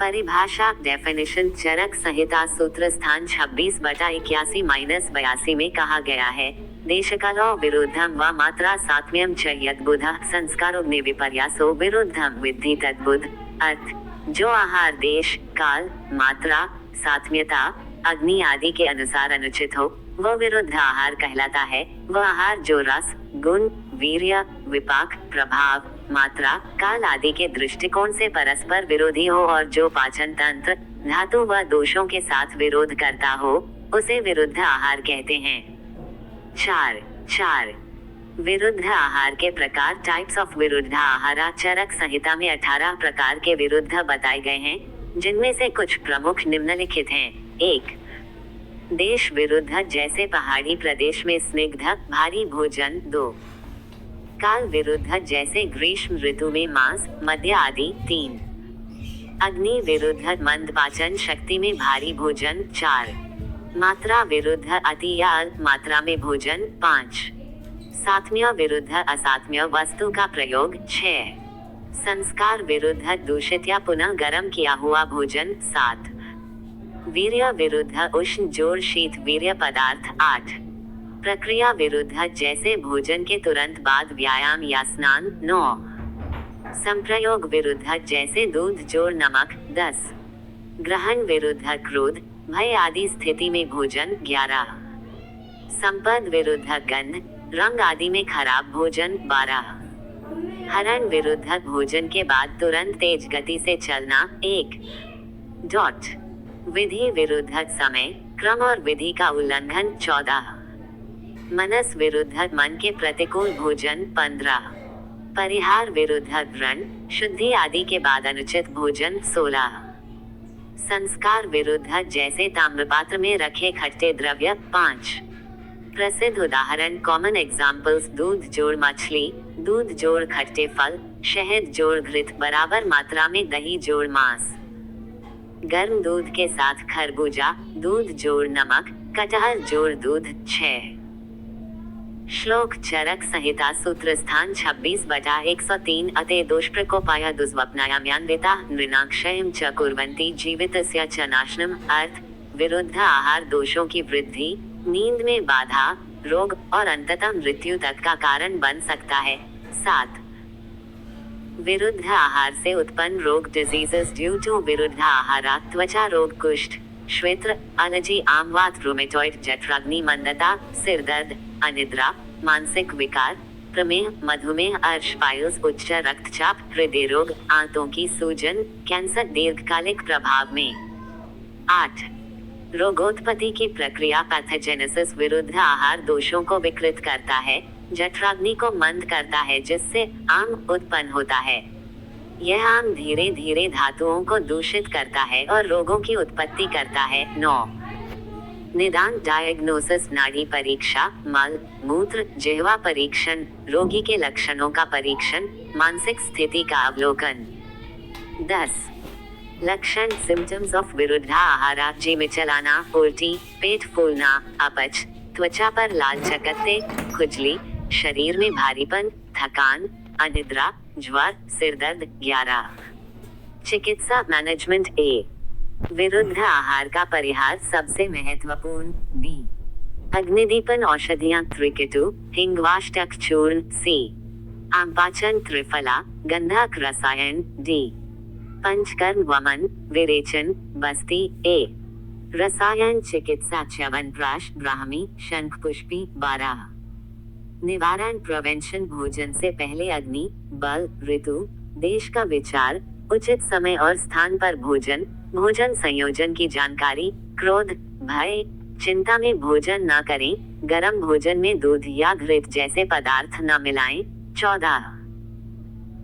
परिभाषा डेफिनेशन चरक संहिता सूत्र स्थान 26/81-82 में कहा गया है, देशकालो विरुद्धम व मात्रा सात्म्यम च यद्बुधः संस्कारोग्नि विपर्यासो विरुद्धम विद्धि तद्बुध। अर्थ, जो आहार देश, काल, मात्रा, सात्म्यता, अग्नि आदि के अनुसार अनुचित हो, वह विरुद्ध आहार कहलाता है। वह आहार जो रस, गुण, वीर्य, विपाक, प्रभाव, मात्रा, काल आदि के दृष्टिकोण से परस्पर विरोधी हो और जो पाचन तंत्र, धातु व दोषों के साथ विरोध करता हो, उसे विरुद्ध आहार कहते हैं। 4. विरुद्ध आहार के प्रकार। टाइप्स ऑफ विरुद्ध आहार। चरक संहिता में 18 प्रकार के विरुद्ध बताए गए हैं, जिनमें से कुछ प्रमुख निम्नलिखित हैं। 1. देश विरुद्ध, जैसे पहाड़ी प्रदेश में स्निग्ध भारी भोजन। 2. काल विरुद्ध, जैसे ग्रीष्म ऋतु में मांस, मद्य आदि। 3. अग्नि विरुद्ध, मंद पाचन शक्ति में भारी भोजन। 4. मात्रा विरुद्ध, अति या अल्प मात्रा में भोजन। 5. सात्म्य विरुद्ध, असात्म्य वस्तु का प्रयोग। 6. संस्कार विरुद्ध, दूषित या पुनः गर्म किया हुआ भोजन। 7. वीर्य विरुद्ध, उष्ण जोर शीत वीर्य पदार्थ। 8. प्रक्रिया विरुद्ध, जैसे भोजन के तुरंत बाद व्यायाम या स्नान। 9. संप्रयोग विरुद्ध, जैसे दूध जोड़ नमक। 10. ग्रहण विरुद्ध, क्रोध, भय आदि स्थिति में भोजन। 11. संपद विरुद्ध, गंध, रंग आदि में खराब भोजन। 12. हरण विरुद्ध, भोजन के बाद तुरंत तेज गति से चलना। 1. विधि विरुद्ध, समय, क्रम और विधि का उल्लंघन। 14. मनस विरुद्ध, मन के प्रतिकूल भोजन। 15. परिहार विरुद्ध, व्रण, शुद्धि आदि के बाद अनुचित भोजन। 16. संस्कार विरुद्ध, जैसे ताम्रपात्र में रखे खट्टे द्रव्य। 5. प्रसिद्ध उदाहरण कॉमन एग्जाम्पल्स दूध जोड़ मछली, दूध जोड़ खट्टे फल, शहद जोड़ घृत, बराबर मात्रा में दही जोड़ मांस, गर्म दूध के साथ खरबूजा, दूध जोड़ नमक, कटहल जोड़ दूध। 6. श्लोक चरक संहिता सूत्र स्थान 26/103 अते दोषप्रकोपाय दुष्वप्नायाम्यान्विता नृणाक्षयं च कुर्वन्ति जीवितस्य च नाशनम्। अर्थ, विरुद्ध आहार दोषों की वृद्धि, नींद में बाधा, रोग और अंततः मृत्यु तक का कारण बन सकता है। 7. विरुद्ध आहार से उत्पन्न रोग। डिजीजेस ड्यू टू विरुद्ध आहार। त्वचा रोग, कुष्ठ, श्वेत्र, एलर्जी, आमवात, रूमेटॉइड, जठराग्नि मंदता, सिर दर्द, अनिद्रा, मानसिक विकार, प्रमेह, मधुमेह, अर्श, पाइल्स, उच्च रक्तचाप, हृदय रोग, आंतों की सूजन, कैंसर दीर्घकालिक प्रभाव में। 8. रोगोत्पत्ति की प्रक्रिया। पैथोजेनेसिस विरुद्ध आहार दोषों को विकृत करता है, जठराग्नि को मंद करता है, जिससे आम उत्पन्न होता है। यह आम धीरे धीरे धातुओं को दूषित करता है और रोगों की उत्पत्ति करता है। 9. निदान डायग्नोसिस। नाड़ी परीक्षा, मल मूत्र जिह्वा परीक्षण, रोगी के लक्षणों का परीक्षण, मानसिक स्थिति का अवलोकन। 10. लक्षण सिम्टम्स ऑफ विरुद्ध आहार। जी मिचलाना, उल्टी, पेट फूलना, अपच, त्वचा पर लाल चकत्ते, खुजली, शरीर में भारीपन, थकान, अनिद्रा, ज्वर, सिर दर्द। 11. चिकित्सा मैनेजमेंट। ए. विरुद्ध आहार का परिहार सबसे महत्वपूर्ण। बी. अग्निदीपन औषधियां त्रिकेतु, हिंगवाष्टक चूर्ण। सी. आमपाचन त्रिफला, गंधक रसायन। डी. पंचकर्म वमन, विरेचन, बस्ती। ए. रसायन चिकित्सा च्यवनप्राश, ब्राह्मी, शंखपुष्पी। 12. निवारण प्रिवेंशन। भोजन से पहले अग्नि, बल, ऋतु, देश का विचार, उचित समय और स्थान पर भोजन, भोजन संयोजन की जानकारी, क्रोध, भय, चिंता में भोजन न करें, गर्म भोजन में दूध या घृत जैसे पदार्थ न मिलाएं। 14.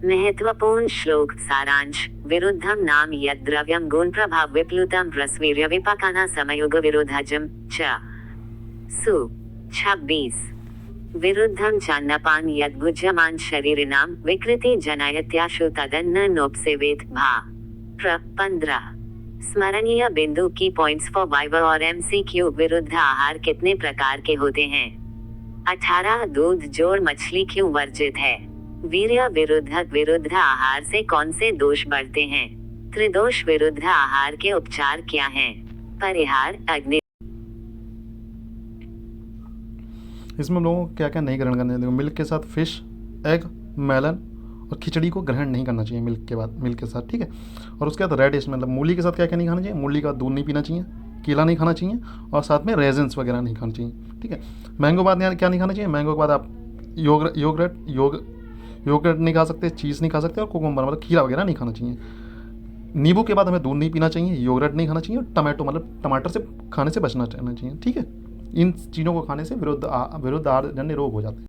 महत्वपूर्ण श्लोक सारांश। विरुद्धम नाम यद द्रव्यम गुण प्रभाव विप्लुतम रसवीर्य विपाकाना समयुग विरोधजम च। सु. 26. विरुद्धम चान्नपान यद भुज्यमान शरीरिणाम विकृति जनयत्याशु तदन्न नोपसेवेत भा। 15. स्मरणीय बिंदु की पॉइंट्स फॉर वाइवा और MCQ। विरुद्ध आहार कितने प्रकार के होते हैं? 18. दूध जोड़ मछली क्यों वर्जित है? वीर्य विरुद्ध आहार से कौन से दोष बढ़ते हैं? त्रिदोष विरुद्ध आहार के उपचार क्या हैं? परिहार अग्नि। इसमें हम लोगों को क्या क्या नहीं ग्रहण करना चाहिए? मिल्क के साथ फिश, एग, मेलन और खिचड़ी को ग्रहण नहीं करना चाहिए मिल्क के साथ, ठीक है। और उसके बाद रेडिश मतलब मूली के साथ क्या क्या नहीं खाना चाहिए? मूली का दूध नहीं पीना चाहिए, केला नहीं खाना चाहिए और साथ में रेजन्स वगैरह नहीं खाना चाहिए, ठीक है। मैंगो बाद यहाँ क्या नहीं खाना चाहिए? मैंगो के बाद आप योगर्ट नहीं खा सकते, चीज़ नहीं खा सकते और कोकोम्बर मतलब खीरा वगैरह नहीं खाना चाहिए। नींबू के बाद हमें दूध नहीं पीना चाहिए, योगर्ट नहीं खाना चाहिए और टमाटो मतलब टमाटर से खाने से बचना चाहिए, ठीक है। इन चीज़ों को खाने से विरुद्ध आहार जन्य रोग हो जाते हैं।